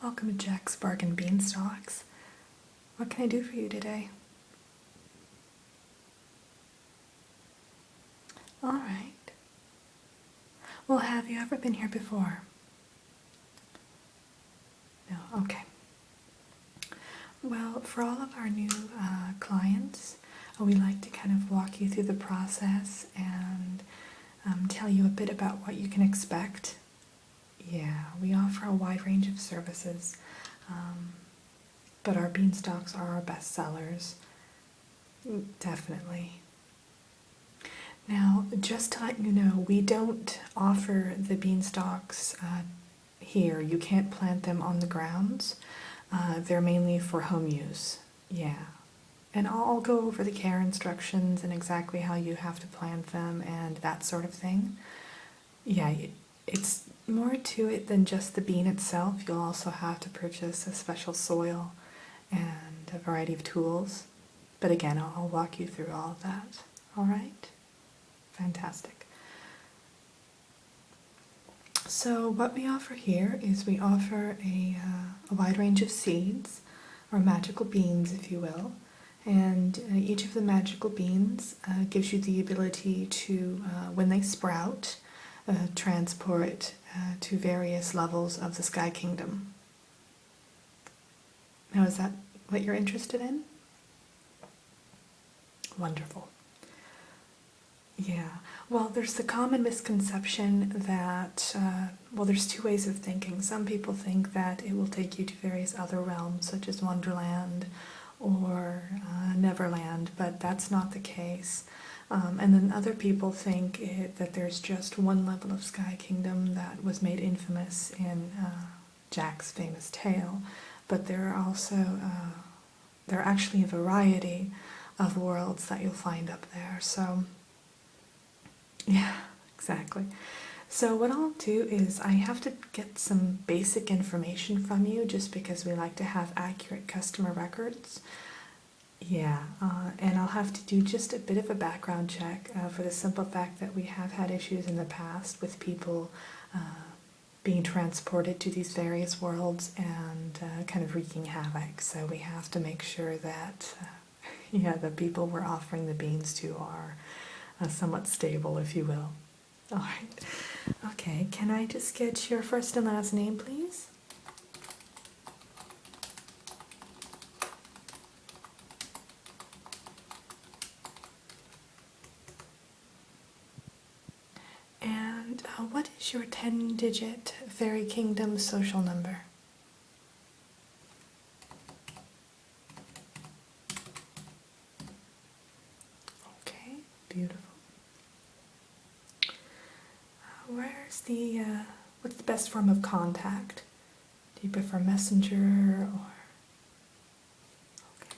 Welcome to Jack's Bargain Beanstalks. What can I do for you today? All right. Well, have you ever been here before? No? Okay. Well, for all of our new clients, we like to kind of walk you through the process and tell you a bit about what you can expect. Yeah, we offer a wide range of services, but our beanstalks are our best sellers. Definitely. Now, just to let you know, we don't offer the beanstalks here. You can't plant them on the grounds. They're mainly for home use. Yeah. And I'll go over the care instructions and exactly how you have to plant them and that sort of thing. Yeah, it's more to it than just the bean itself. You'll also have to purchase a special soil and a variety of tools. But again, I'll walk you through all of that. All right? Fantastic. So what we offer here is we offer a wide range of seeds, or magical beans, if you will. And each of the magical beans gives you the ability to, when they sprout, transport to various levels of the Sky Kingdom. Now, is that what you're interested in? Wonderful. Yeah. Well, there's the common misconception that, well, there's two ways of thinking. Some people think that it will take you to various other realms, such as Wonderland or Neverland, but that's not the case. And then other people think that there's just one level of Sky Kingdom that was made infamous in Jack's famous tale, but there are actually a variety of worlds that you'll find up there. So, yeah, exactly. So what I'll do is I have to get some basic information from you just because we like to have accurate customer records. Yeah, and I'll have to do just a bit of a background check for the simple fact that we have had issues in the past with people being transported to these various worlds and kind of wreaking havoc. So we have to make sure that yeah, the people we're offering the beans to are somewhat stable, if you will. All right. Okay, can I just get your first and last name, please? And what is your 10-digit Fairy Kingdom social number? Okay, beautiful. What's the best form of contact? Do you prefer messenger or? Okay.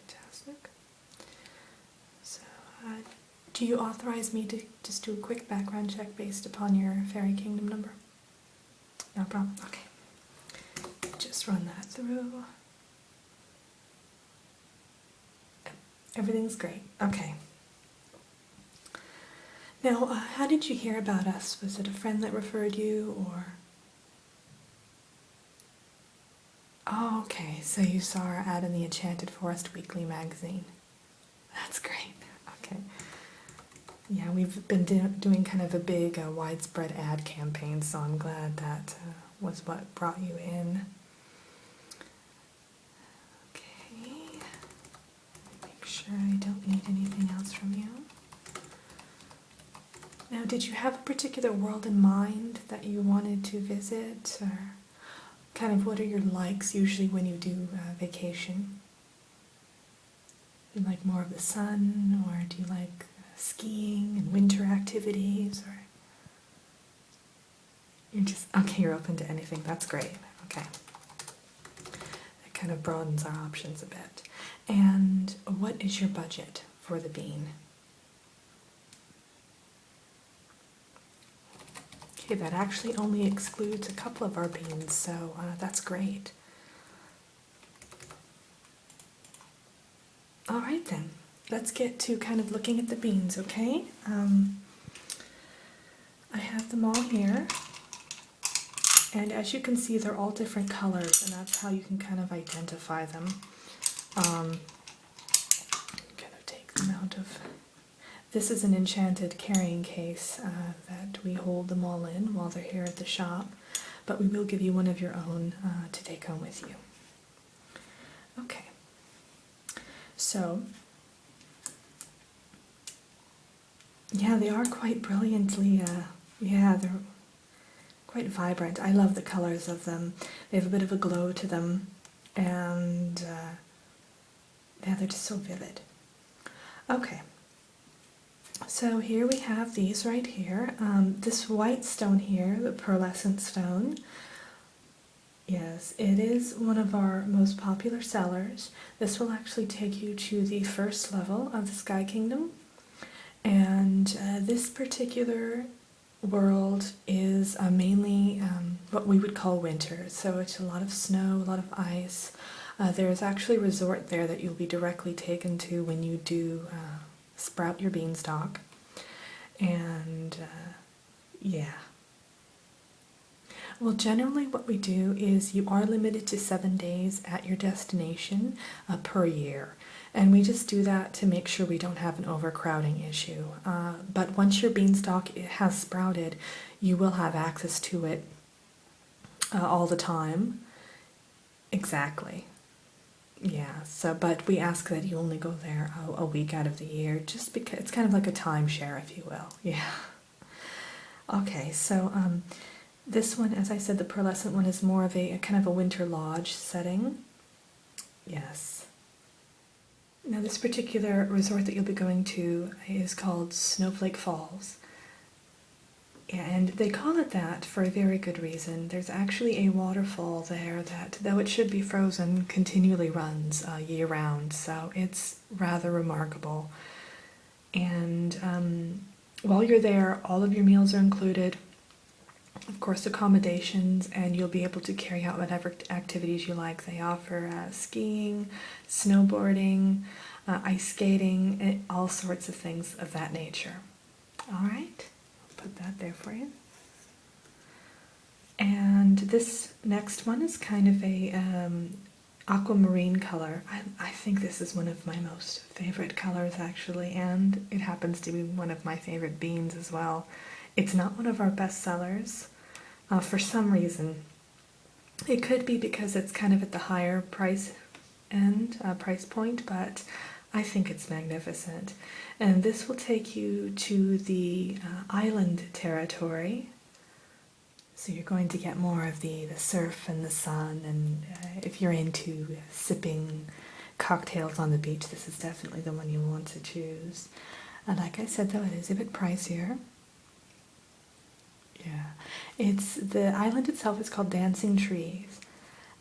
Fantastic. So, do you authorize me to just do a quick background check based upon your Fairy Kingdom number? No problem. Okay. Just run that through. Everything's great. Okay. Now, how did you hear about us? Was it a friend that referred you, or? Oh, okay. So you saw our ad in the Enchanted Forest Weekly magazine. That's great. Okay. Yeah, we've been doing kind of a big, widespread ad campaign, so I'm glad that was what brought you in. Sure, I don't need anything else from you. Now, did you have a particular world in mind that you wanted to visit, or kind of what are your likes usually when you do vacation? Do you like more of the sun, or do you like skiing and winter activities, or you're just, okay, you're open to anything. That's great. Okay. That kind of broadens our options a bit. And what is your budget for the bean? Okay, that actually only excludes a couple of our beans, so that's great. All right then. let's get to kind of looking at the beans, okay? I have them all here, and as you can see, they're all different colors, and that's how you can kind of identify them. I'm gonna take them out of... This is an enchanted carrying case that we hold them all in while they're here at the shop, but we will give you one of your own to take home with you. Okay, so yeah, they are quite brilliantly, yeah, they're quite vibrant. I love the colors of them. They have a bit of a glow to them, and yeah, they're just so vivid. Okay, so here we have these right here. This white stone here, the pearlescent stone, yes, it is one of our most popular sellers. This will actually take you to the first level of the Sky Kingdom, and this particular world is mainly what we would call winter, so it's a lot of snow, a lot of ice. There's actually a resort there that you'll be directly taken to when you do sprout your beanstalk, and yeah. Well, generally what we do is you are limited to 7 days at your destination per year. And we just do that to make sure we don't have an overcrowding issue. But once your beanstalk has sprouted, you will have access to it all the time. Exactly. Yeah, so, but we ask that you only go there a week out of the year, just because it's kind of like a timeshare, if you will. Yeah. Okay, so this one, as I said, the pearlescent one is more of a kind of a winter lodge setting. Yes. Now this particular resort that you'll be going to is called Snowflake Falls. And they call it that for a very good reason. There's actually a waterfall there that, though it should be frozen, continually runs year-round, so it's rather remarkable. And while you're there, all of your meals are included, of course accommodations, and you'll be able to carry out whatever activities you like. They offer skiing, snowboarding, ice skating, and all sorts of things of that nature. All right, I'll put that there for you. And this next one is kind of a aquamarine color. I think this is one of my most favorite colors, actually, and it happens to be one of my favorite beans as well. It's not one of our best sellers for some reason. It could be because it's kind of at the higher price point, but I think it's magnificent. And this will take you to the island territory. So you're going to get more of the surf and the sun, and if you're into sipping cocktails on the beach, this is definitely the one you want to choose. And like I said, though, it is a bit pricier. Yeah, the island itself is called Dancing Trees,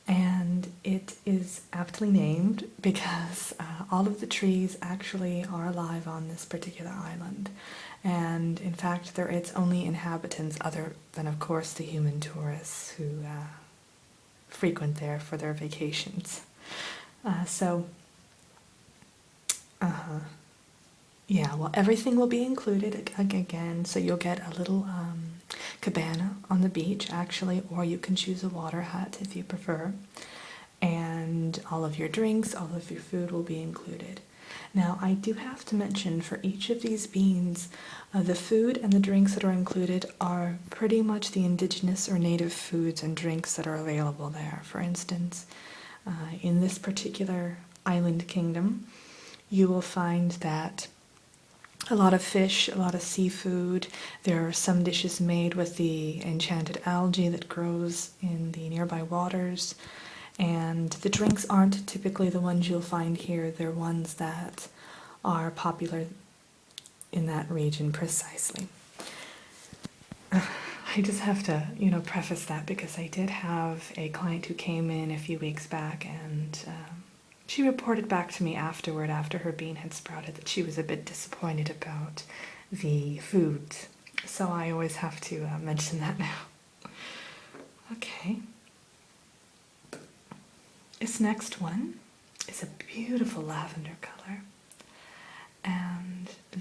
and it is aptly named because all of the trees actually are alive on this particular island, and in fact they're its only inhabitants other than, of course, the human tourists who frequent there for their vacations. Yeah, well, everything will be included again, so you'll get a little cabana on the beach, actually, or you can choose a water hut if you prefer. And all of your drinks, all of your food will be included. Now, I do have to mention, for each of these beans, the food and the drinks that are included are pretty much the indigenous or native foods and drinks that are available there. For instance, in this particular island kingdom, you will find that a lot of fish, a lot of seafood. There are some dishes made with the enchanted algae that grows in the nearby waters. And the drinks aren't typically the ones you'll find here. They're ones that are popular in that region precisely. I just have to, preface that because I did have a client who came in a few weeks back, and she reported back to me afterward, after her bean had sprouted, that she was a bit disappointed about the food. So I always have to mention that now. Okay. This next one is a beautiful lavender color.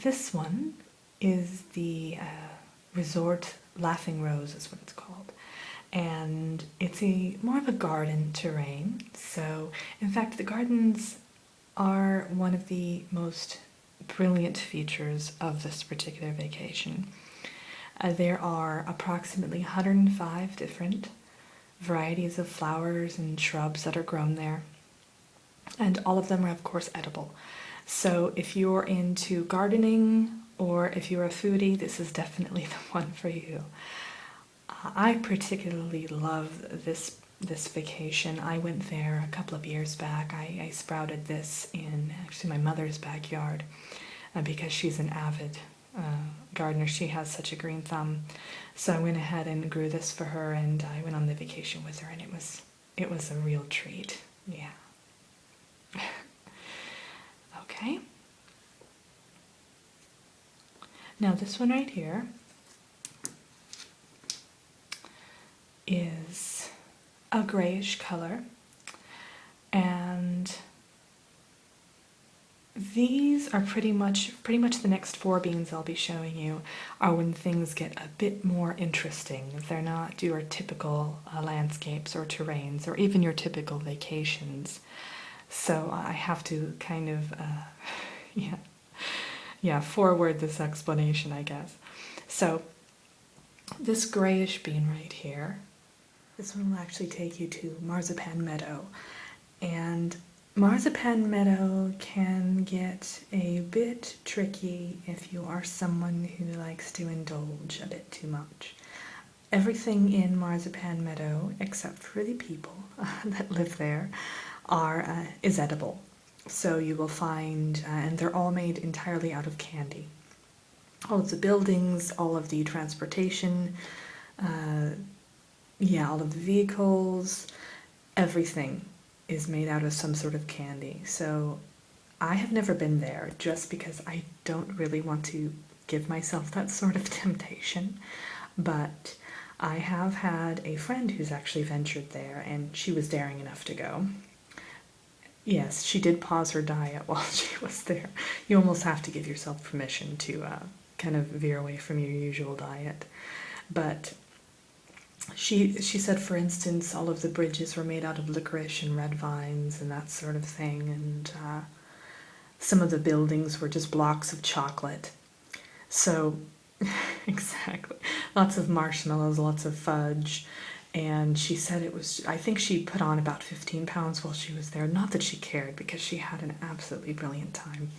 This one is the Resort Laughing Rose is what it's called. And it's more of a garden terrain. So, in fact, the gardens are one of the most brilliant features of this particular vacation. There are approximately 105 different varieties of flowers and shrubs that are grown there, and all of them are, of course, edible. So if you're into gardening or if you're a foodie, this is definitely the one for you. I particularly love this vacation. I went there a couple of years back. I sprouted this in actually my mother's backyard because she's an avid gardener. She has such a green thumb. So I went ahead and grew this for her, and I went on the vacation with her, and it was a real treat. Yeah. Okay. Now this one right here is a grayish color, and these are pretty much the next 4 beans I'll be showing you are when things get a bit more interesting. They're not your typical landscapes or terrains or even your typical vacations. So I have to kind of, forward this explanation, I guess. So this grayish bean right here, this one will actually take you to Marzipan Meadow. And Marzipan Meadow can get a bit tricky if you are someone who likes to indulge a bit too much. Everything in Marzipan Meadow, except for the people that live there, is edible. So you will find, and they're all made entirely out of candy. All of the buildings, all of the transportation, all of the vehicles, everything is made out of some sort of candy. So I have never been there just because I don't really want to give myself that sort of temptation. But I have had a friend who's actually ventured there, and she was daring enough to go. Yes, she did pause her diet while she was there. You almost have to give yourself permission to kind of veer away from your usual diet. But she said, for instance, all of the bridges were made out of licorice and red vines and that sort of thing, and some of the buildings were just blocks of chocolate. So, exactly. Lots of marshmallows, lots of fudge. And she said I think she put on about 15 pounds while she was there. Not that she cared, because she had an absolutely brilliant time.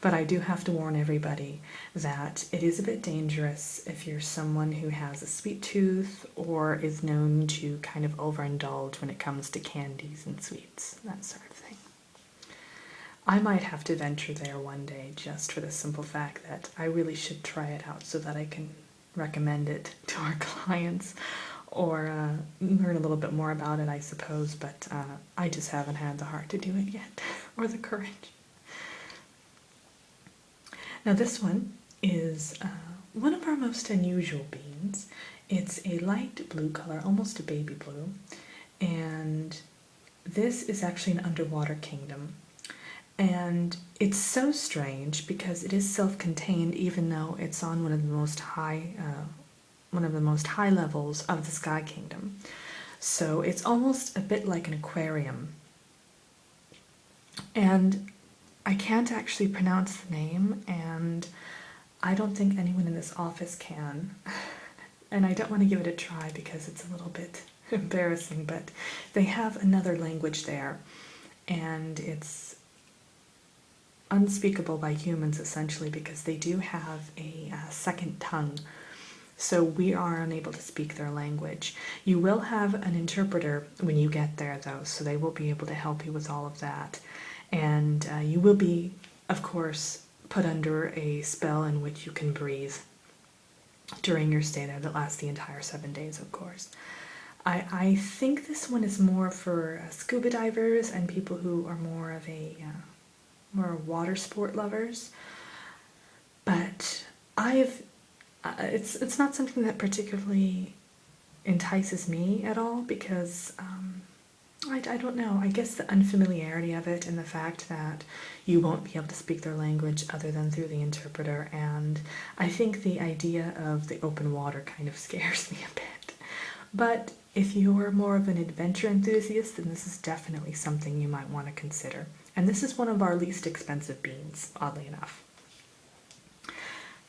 But I do have to warn everybody that it is a bit dangerous if you're someone who has a sweet tooth or is known to kind of overindulge when it comes to candies and sweets, that sort of thing. I might have to venture there one day just for the simple fact that I really should try it out so that I can recommend it to our clients or learn a little bit more about it, I suppose, but I just haven't had the heart to do it yet, or the courage. Now this one is one of our most unusual beans. It's a light blue color, almost a baby blue, and this is actually an underwater kingdom. And it's so strange because it is self-contained, even though it's on one of the most high levels of the Sky Kingdom. So it's almost a bit like an aquarium. And I can't actually pronounce the name, and I don't think anyone in this office can. And I don't want to give it a try because it's a little bit embarrassing, but they have another language there, and it's unspeakable by humans essentially because they do have a second tongue. So we are unable to speak their language. You will have an interpreter when you get there though, so they will be able to help you with all of that. And you will be, of course, put under a spell in which you can breathe during your stay there that lasts the entire 7 days, of course. I think this one is more for scuba divers and people who are more of more water sport lovers. But it's not something that particularly entices me at all because I don't know. I guess the unfamiliarity of it and the fact that you won't be able to speak their language other than through the interpreter. And I think the idea of the open water kind of scares me a bit. But if you're more of an adventure enthusiast, then this is definitely something you might want to consider. And this is one of our least expensive beans, oddly enough.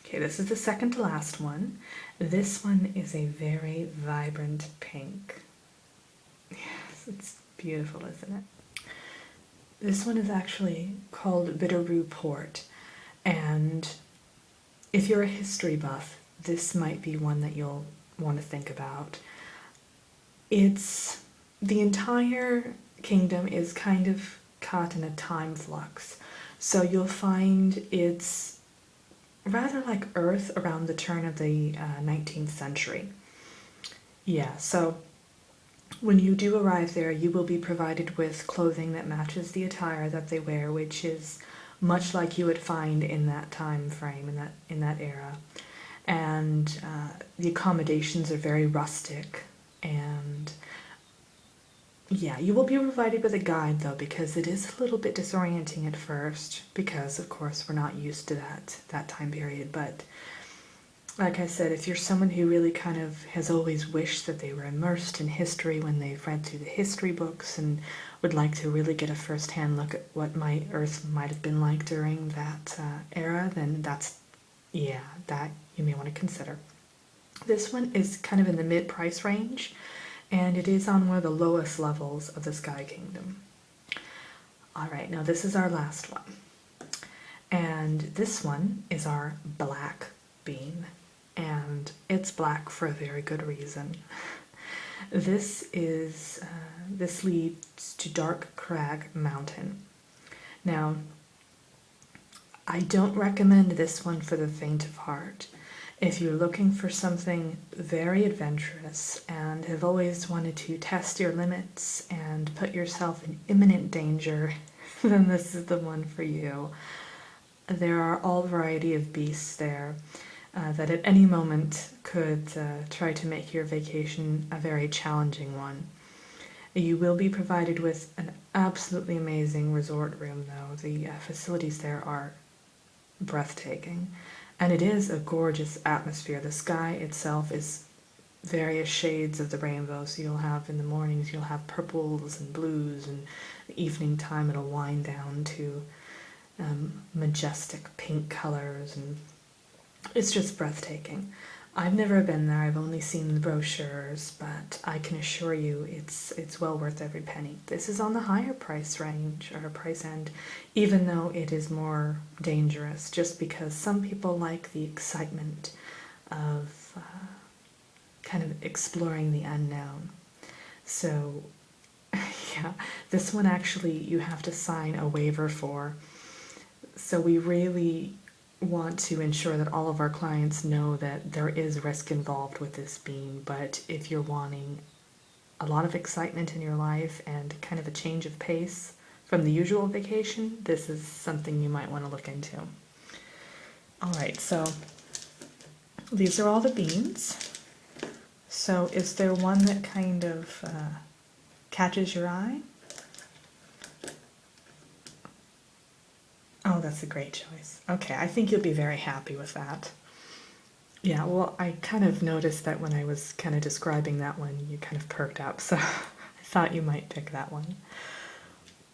Okay, this is the second to last one. This one is a very vibrant pink. Yes, it's beautiful, isn't it? This one is actually called Bitterroot Port, and if you're a history buff, this might be one that you'll want to think about. It's the entire kingdom is kind of caught in a time flux, so you'll find it's rather like Earth around the turn of the 19th century. Yeah, so when you do arrive there, you will be provided with clothing that matches the attire that they wear, which is much like you would find in that time frame, in that era. And the accommodations are very rustic. And yeah, you will be provided with a guide though, because it is a little bit disorienting at first, because of course we're not used to that time period. But like I said, if you're someone who really kind of has always wished that they were immersed in history when they've read through the history books and would like to really get a first-hand look at what Earth might have been like during that era, then that you may want to consider. This one is kind of in the mid-price range, and it is on one of the lowest levels of the Sky Kingdom. Alright, now this is our last one. And this one is our black bean. And it's black for a very good reason. This leads to Dark Crag Mountain. Now, I don't recommend this one for the faint of heart. If you're looking for something very adventurous and have always wanted to test your limits and put yourself in imminent danger, then this is the one for you. There are all variety of beasts there that at any moment could try to make your vacation a very challenging one. You will be provided with an absolutely amazing resort room, though. The facilities there are breathtaking, and it is a gorgeous atmosphere. The sky itself is various shades of the rainbow, so you'll have in the mornings you'll have purples and blues, and the evening time it'll wind down to majestic pink colors, and it's just breathtaking. I've never been there, I've only seen the brochures, but I can assure you it's well worth every penny. This is on the higher price range, or price end, even though it is more dangerous, just because some people like the excitement of kind of exploring the unknown. So, yeah, this one actually you have to sign a waiver for. So we really want to ensure that all of our clients know that there is risk involved with this bean, but if you're wanting a lot of excitement in your life and kind of a change of pace from the usual vacation, this is something you might want to look into. Alright, so these are all the beans. So is there one that kind of catches your eye? Oh, that's a great choice. Okay, I think you'll be very happy with that. Yeah, well, I kind of noticed that when I was kind of describing that one, you kind of perked up, so I thought you might pick that one.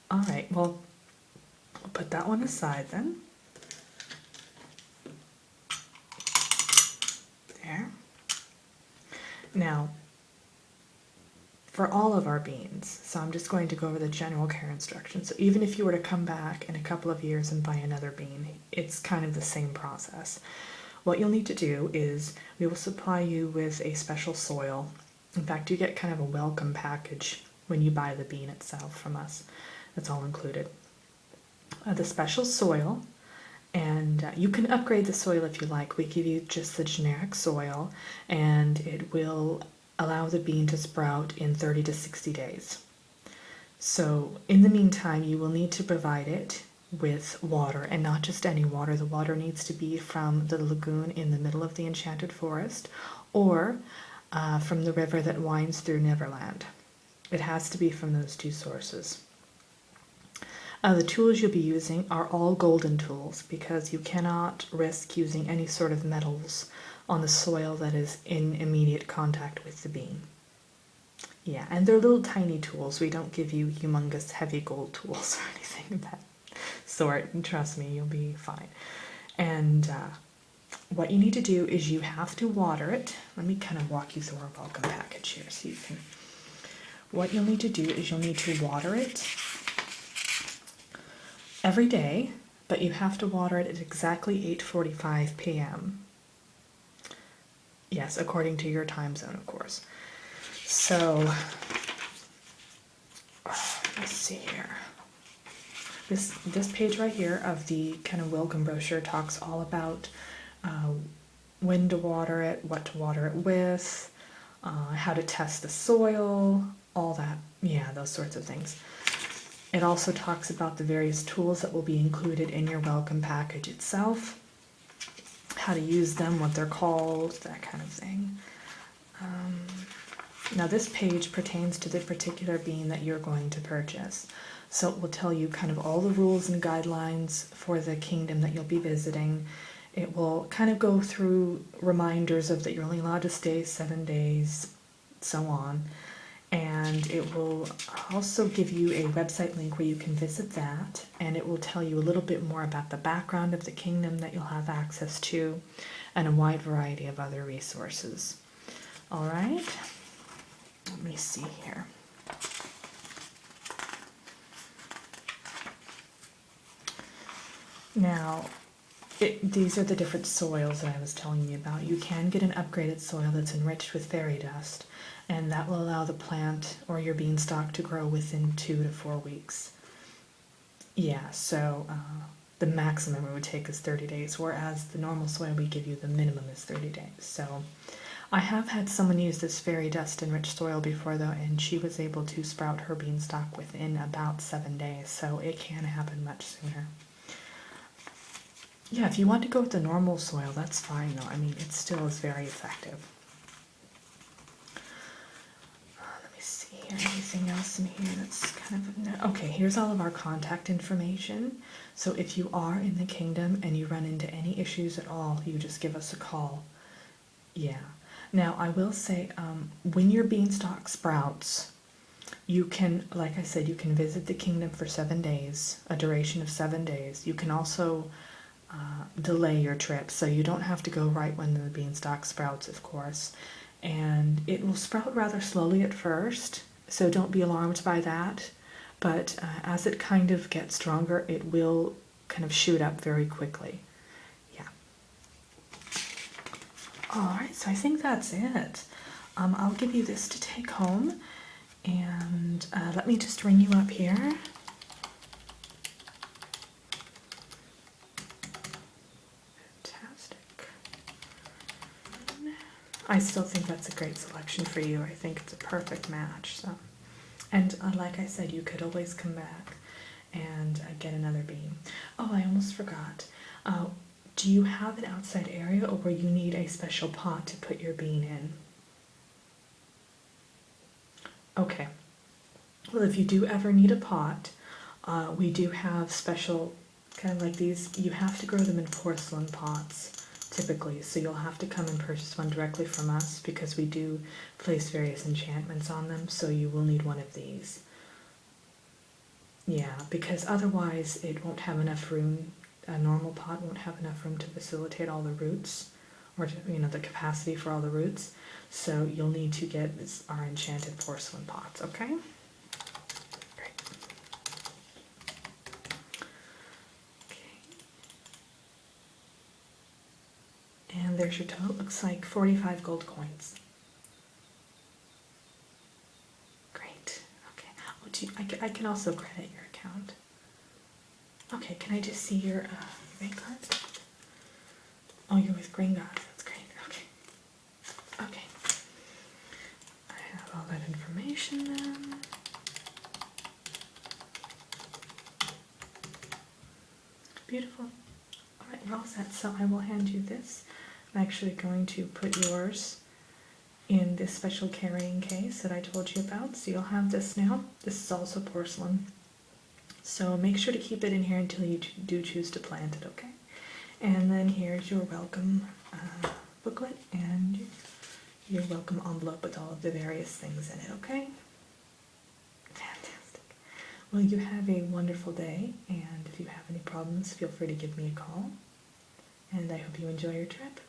All right, well, we'll put that one aside then. There. Now, for all of our beans, so I'm just going to go over the general care instructions. So even if you were to come back in a couple of years and buy another bean, it's kind of the same process. What you'll need to do is we will supply you with a special soil. In fact, you get kind of a welcome package when you buy the bean itself from us. That's all included. The special soil, and you can upgrade the soil if you like. We give you just the generic soil, and it will allow the bean to sprout in 30 to 60 days. So in the meantime, you will need to provide it with water, and not just any water. The water needs to be from the lagoon in the middle of the enchanted forest, or from the river that winds through Neverland. It has to be from those two sources. The tools you'll be using are all golden tools because you cannot risk using any sort of metals on the soil that is in immediate contact with the bean. Yeah, and they're little tiny tools. We don't give you humongous heavy gold tools or anything of that sort. And trust me, you'll be fine. And what you need to do is you have to water it. Let me kind of walk you through our welcome package here so you can. What you'll need to do is you'll need to water it every day, but you have to water it at exactly 8:45 p.m. Yes, according to your time zone, of course. So, let's see here. This page right here of the kind of welcome brochure talks all about when to water it, what to water it with, how to test the soil, all that. Yeah, those sorts of things. It also talks about the various tools that will be included in your welcome package itself, how to use them, what they're called, that kind of thing. Now this page pertains to the particular bean that you're going to purchase. So it will tell you kind of all the rules and guidelines for the kingdom that you'll be visiting. It will kind of go through reminders of that you're only allowed to stay 7 days, so on. And it will also give you a website link where you can visit that, and it will tell you a little bit more about the background of the kingdom that you'll have access to, and a wide variety of other resources. All right, let me see here. Now, these are the different soils that I was telling you about. You can get an upgraded soil that's enriched with fairy dust, and that will allow the plant or your beanstalk to grow within 2 to 4 weeks. Yeah, so the maximum it would take is 30 days, whereas the normal soil we give you, the minimum is 30 days. So I have had someone use this fairy dust enriched soil before though, and she was able to sprout her beanstalk within about 7 days, so it can happen much sooner. Yeah, if you want to go with the normal soil, that's fine though. I mean, it still is very effective. Let me see here, anything else in here that's kind of, okay, here's all of our contact information. So if you are in the kingdom and you run into any issues at all, you just give us a call. Yeah. Now, I will say, when your beanstalk sprouts, you can, like I said, you can visit the kingdom for 7 days, a duration of 7 days. You can also delay your trip, so you don't have to go right when the beanstalk sprouts, of course. And it will sprout rather slowly at first, so don't be alarmed by that. But as it kind of gets stronger, it will kind of shoot up very quickly. Yeah. Alright, so I think that's it. I'll give you this to take home, and let me just ring you up here. I still think that's a great selection for you. I think it's a perfect match. So, and like I said, you could always come back and get another bean. Oh, I almost forgot. Do you have an outside area, or will you need a special pot to put your bean in? Okay. Well, if you do ever need a pot, we do have special, kind of like these. You have to grow them in porcelain pots typically, so you'll have to come and purchase one directly from us because we do place various enchantments on them, so you will need one of these. Yeah, because otherwise it won't have enough room, a normal pot won't have enough room to facilitate all the roots, or to, the capacity for all the roots, so you'll need to get our enchanted porcelain pots, okay? And there's your total. It looks like 45 gold coins. Great. Okay. Oh, I can also credit your account. Okay, can I just see your bank card? Oh, you're with Green Gods. That's great. Okay. Okay. I have all that information then. Beautiful. Alright, you're all set. So I will hand you this. I'm actually going to put yours in this special carrying case that I told you about. So you'll have this now. This is also porcelain. So make sure to keep it in here until you do choose to plant it, okay? And then here's your welcome booklet and your welcome envelope with all of the various things in it, okay? Fantastic. Well, you have a wonderful day, and if you have any problems, feel free to give me a call. And I hope you enjoy your trip.